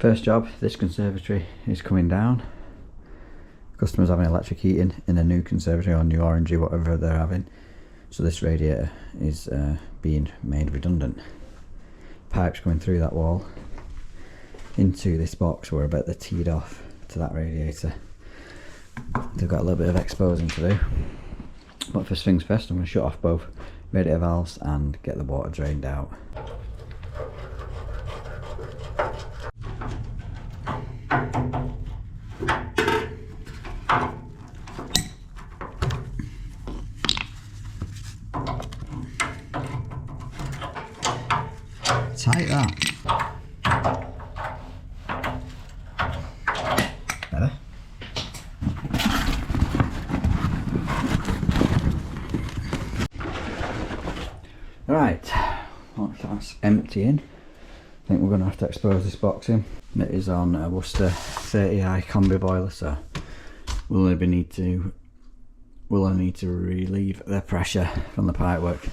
First job, this conservatory is coming down. Customers having electric heating in a new conservatory, or new orangey, whatever they're having. So this radiator is being made redundant. Pipes coming through that wall into this box where about they're teed off to that radiator. They've got a little bit of exposing to do. But first things first, I'm going to shut off both radiator valves and get the water drained out. Tight that. Better. Right, once that's emptying, I think we're going to have to expose this box in. It is on a Worcester 30i combi boiler, so we'll only need to relieve the pressure from the pipework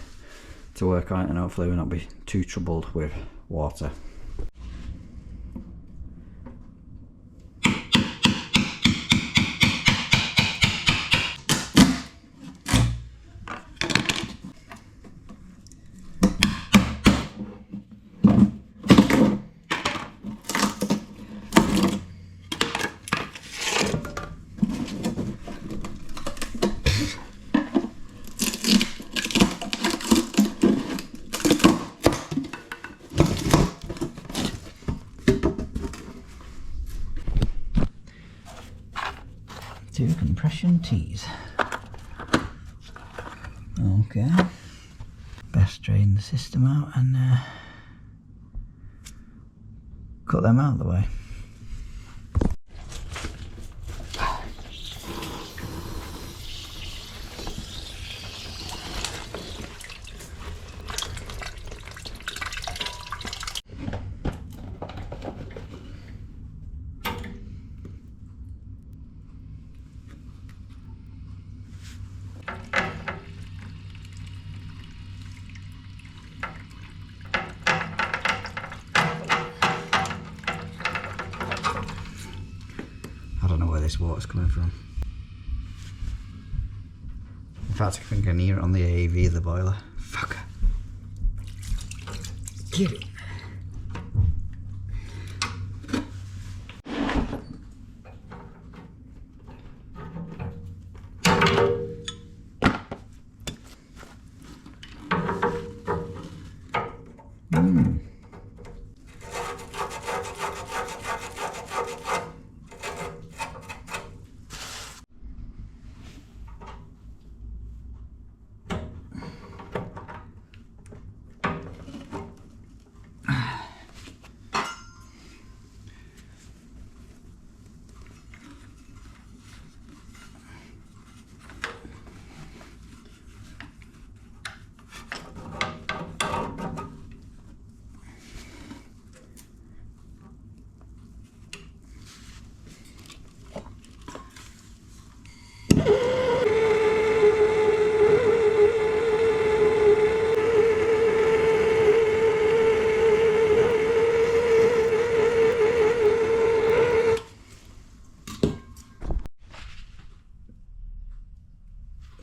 to work on it, and hopefully we'll not be too troubled with water. Two compression tees. Okay, best drain the system out and cut them out of the way. I don't know where this water's coming from. In fact, I think I can hear it on the AEV of the boiler. Fucker. Get it.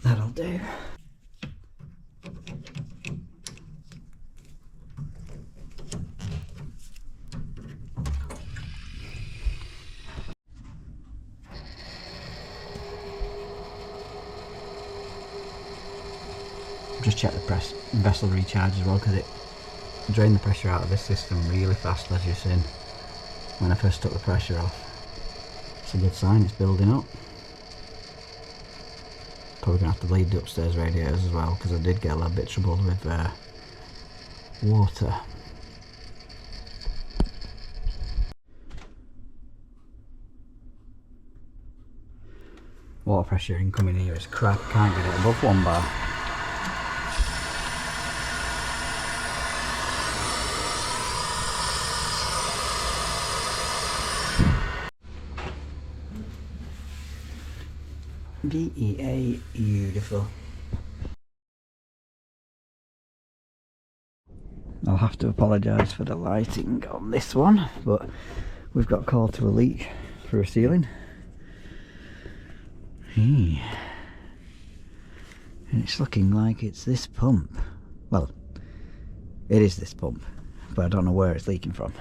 That'll do. Just check the vessel recharge as well, because it drained the pressure out of this system really fast, as you've seen when I first took the pressure off. It's a good sign, it's building up. Probably going to have to bleed the upstairs radiators as well, because I did get a little bit troubled with water. Water pressure incoming here is crap, can't get it above 1 bar. VEA, beautiful. I'll have to apologise for the lighting on this one, but we've got called to a leak through a ceiling. And it's looking like it's this pump. Well, it is this pump, but I don't know where it's leaking from.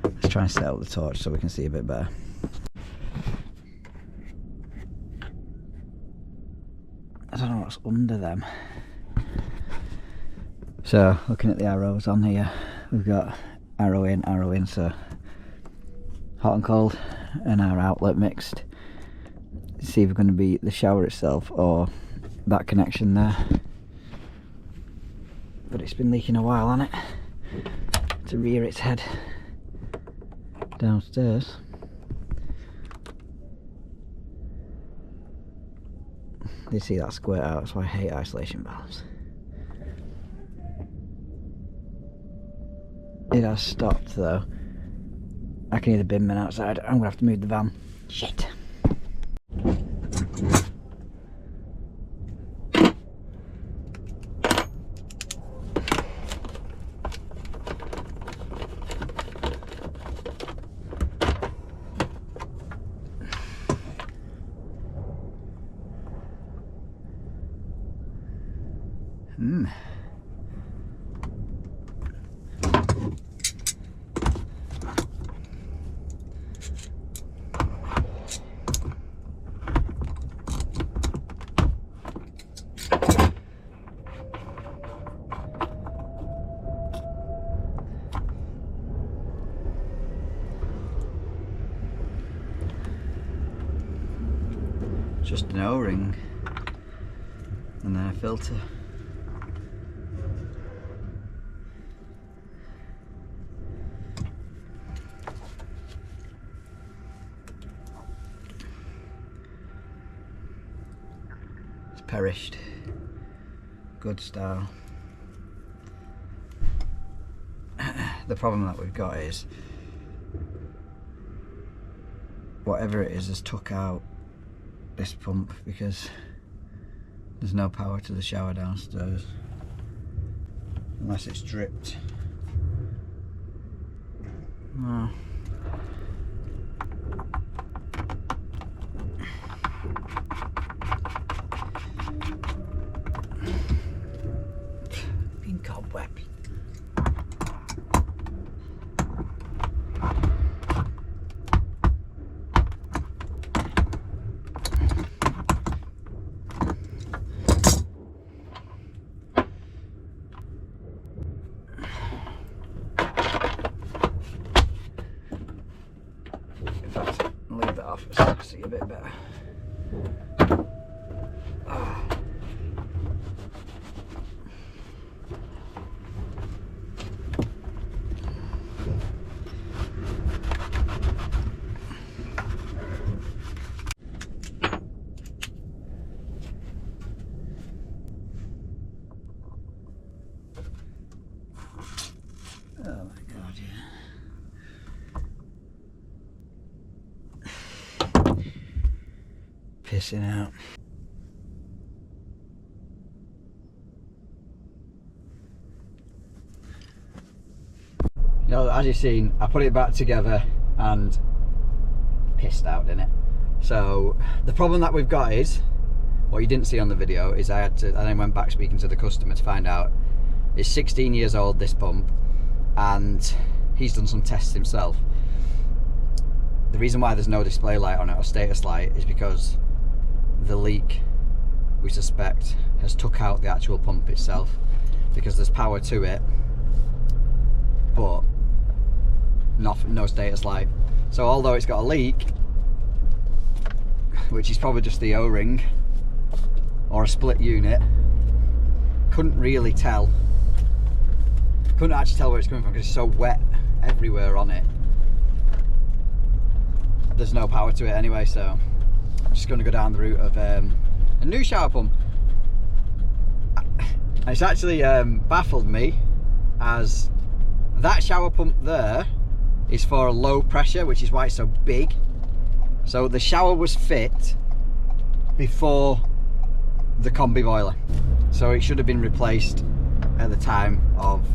Let's try and set up the torch so we can see a bit better. I don't know what's under them. So, looking at the arrows on here, we've got arrow in, so hot and cold, and our outlet mixed. It's either going to be the shower itself or that connection there. But it's been leaking a while, hasn't it? To rear its head downstairs. You see that squirt out, that's why I hate isolation valves. It has stopped though. I can hear the bin men outside. I'm gonna have to move the van. Shit. Just an O-ring and then a filter. It's perished. Good style. The problem that we've got is whatever it is has took out this pump because there's no power to the shower downstairs unless it's dripped. No. Been cobwebby. Leave that off so I can see a bit better. Oh my god, yeah. Pissing out. You know, as you've seen, I put it back together and pissed out, didn't it? So the problem that we've got is, what you didn't see on the video, is I then went back speaking to the customer to find out it's 16 years old, this pump, and he's done some tests himself. The reason why there's no display light on it or status light is because the leak, we suspect, has took out the actual pump itself, because there's power to it but no status light. So although it's got a leak, which is probably just the O-ring or a split unit, couldn't actually tell where it's coming from because it's so wet everywhere on it. There's no power to it anyway, so I'm just going to go down the route of a new shower pump. It's actually baffled me, as that shower pump there is for low pressure, which is why it's so big. So the shower was fit before the combi boiler, so it should have been replaced at the time of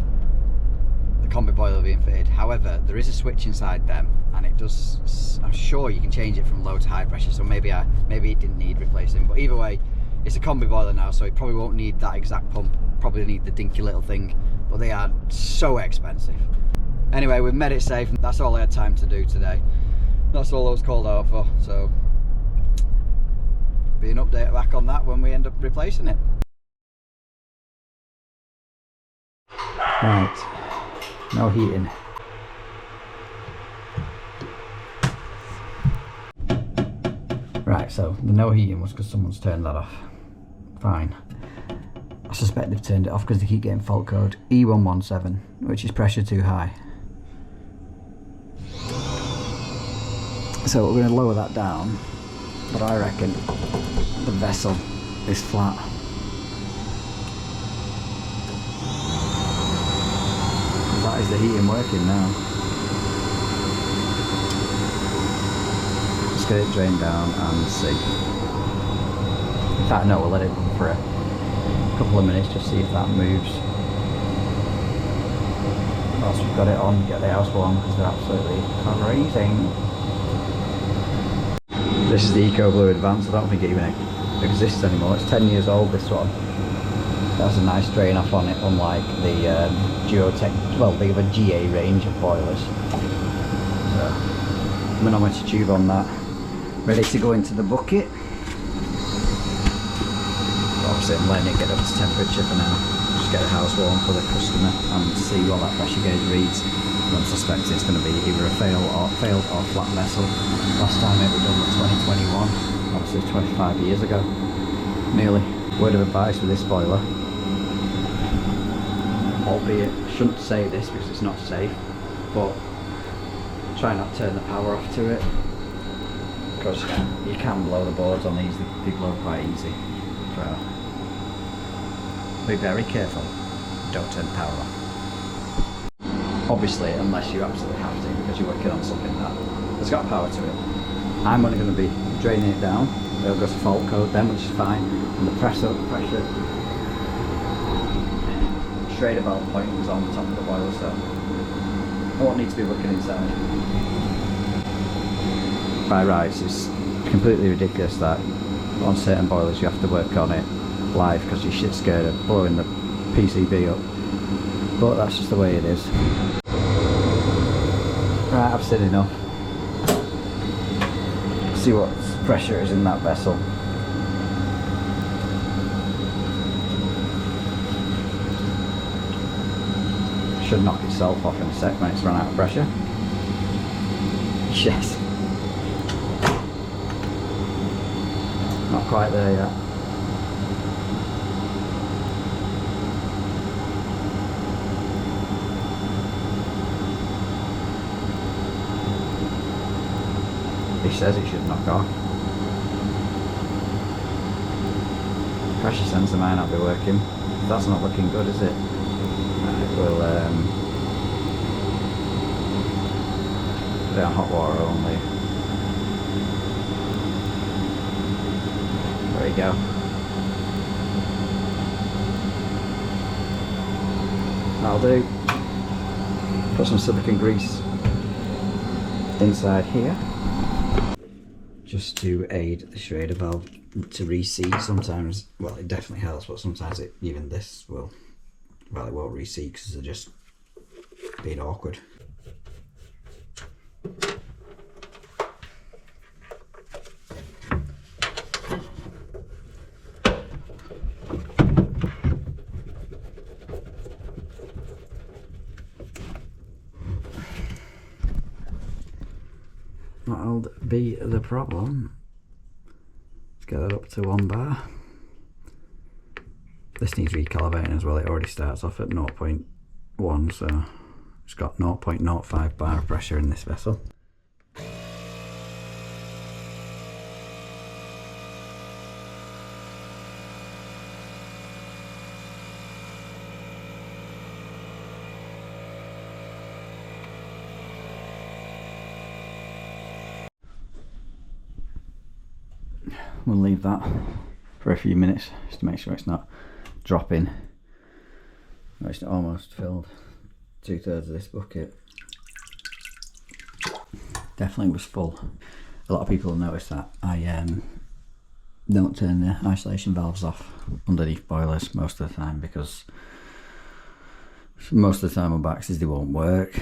the combi boiler being fitted. However, there is a switch inside them, and it does, I'm sure you can change it from low to high pressure, so maybe it didn't need replacing. But either way, it's a combi boiler now, so it probably won't need that exact pump. Probably need the dinky little thing, but they are so expensive. Anyway, we've made it safe. That's all I had time to do today. That's all I was called out for, so be an update back on that when we end up replacing it. Right, no heating. Right, so the no heating was because someone's turned that off. Fine. I suspect they've turned it off because they keep getting fault code E117, which is pressure too high. So we're going to lower that down, but I reckon the vessel is flat. That is the heating working now. Let's get it drained down and see. In fact, no, we'll let it run for a couple of minutes, just see if that moves. Whilst we've got it on, get the house warm because they're absolutely freezing. This is the Eco Blue Advance. I don't think it even exists anymore. It's 10 years old, this one. That's a nice drain off on it, unlike the Duotech, well, they have a GA range of boilers. So, manometer tube on that. Ready to go into the bucket. Obviously I'm letting it get up to temperature for now. Just get the house warm for the customer and see what that pressure gauge reads. I'm suspecting it's going to be either a failed or flat vessel. Last time it was done was 2021, obviously 25 years ago. Nearly. Word of advice with this boiler, albeit I shouldn't say this because it's not safe, but try not to turn the power off to it, because you can blow the boards on these, they blow quite easy. So be very careful, don't turn the power off. Obviously, unless you absolutely have to, because you're working on something that has got power to it. I'm only going to be draining it down. It'll go to fault code then, which is fine. And the pressure straight about point is on the top of the boiler, so I won't need to be looking inside. By rights, it's completely ridiculous that on certain boilers you have to work on it live because you're shit scared of blowing the PCB up. But that's just the way it is. Right, I've said enough. See what pressure is in that vessel. Should knock itself off in a sec when it's run out of pressure. Yes. Not quite there yet. He says it should knock off. Pressure sensor might not be working. That's not looking good, is it? We'll put it on hot water only. There we go. That'll do. Put some silicone grease inside here, just to aid the Schrader valve to reseat. Sometimes, well, it definitely helps, but sometimes even this will, well, it won't reseat because they're just being awkward. That'll be the problem. Let's get that up to 1 bar. This needs recalibrating as well. It already starts off at 0.1, so it's got 0.05 bar of pressure in this vessel. We'll leave that for a few minutes just to make sure it's not dropping. It's almost filled 2/3 of this bucket. Definitely was full. A lot of people have noticed that I don't turn the isolation valves off underneath boilers most of the time, because most of the time on Baxes they won't work.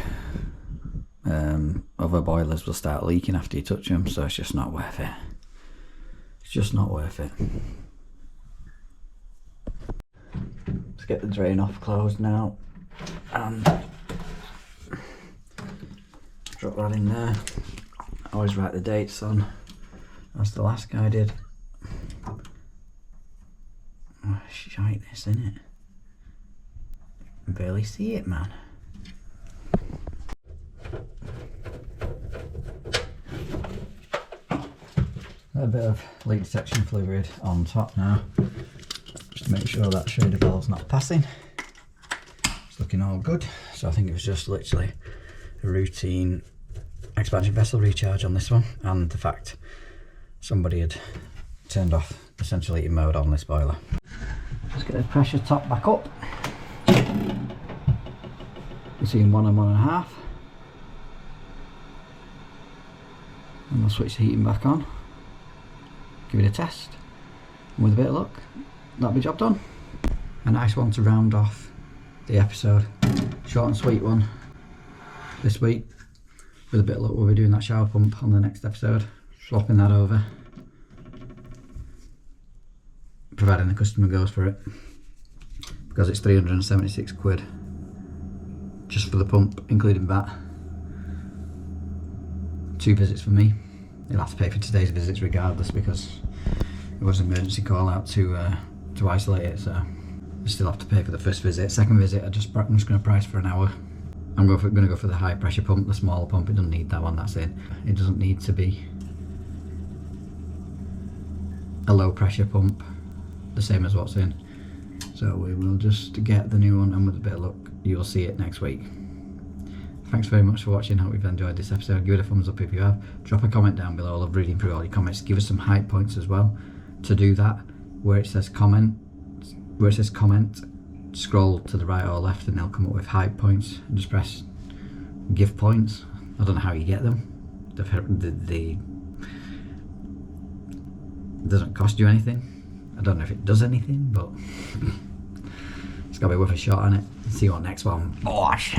Other boilers will start leaking after you touch them, so it's just not worth it. It's just not worth it. Let's get the drain off closed now and drop that in there. I always write the dates on, as the last guy did. Oh, shite this, isn't it? I can barely see it, man. A bit of leak detection fluid on top now, just to make sure that shader valve's not passing. It's looking all good. So I think it was just literally a routine expansion vessel recharge on this one, and the fact somebody had turned off the central heating mode on this boiler. Just get the pressure top back up. You're seeing 1 and 1.5, and we'll switch the heating back on. Give it a test, and with a bit of luck, that'll be job done. A nice one to round off the episode. Short and sweet one this week. With a bit of luck, we'll be doing that shower pump on the next episode, swapping that over, providing the customer goes for it, because it's 376 quid just for the pump, including VAT. 2 visits for me. You'll have to pay for today's visits regardless, because it was an emergency call out to isolate it, so you still have to pay for the first visit. Second visit, I'm just going to price for an hour. I'm going to go for the high pressure pump, the smaller pump. It doesn't need that one, that's in. It doesn't need to be a low pressure pump, the same as what's in. So we will just get the new one, and with a bit of luck, you'll see it next week. Thanks very much for watching. I hope you've enjoyed this episode. Give it a thumbs up if you have. Drop a comment down below. I love reading through all your comments. Give us some hype points as well. To do that, where it says comment, scroll to the right or left, and they'll come up with hype points. And just press give points. I don't know how you get them. It doesn't cost you anything. I don't know if it does anything, but it's got to be worth a shot on it. See you on next one. Bosh!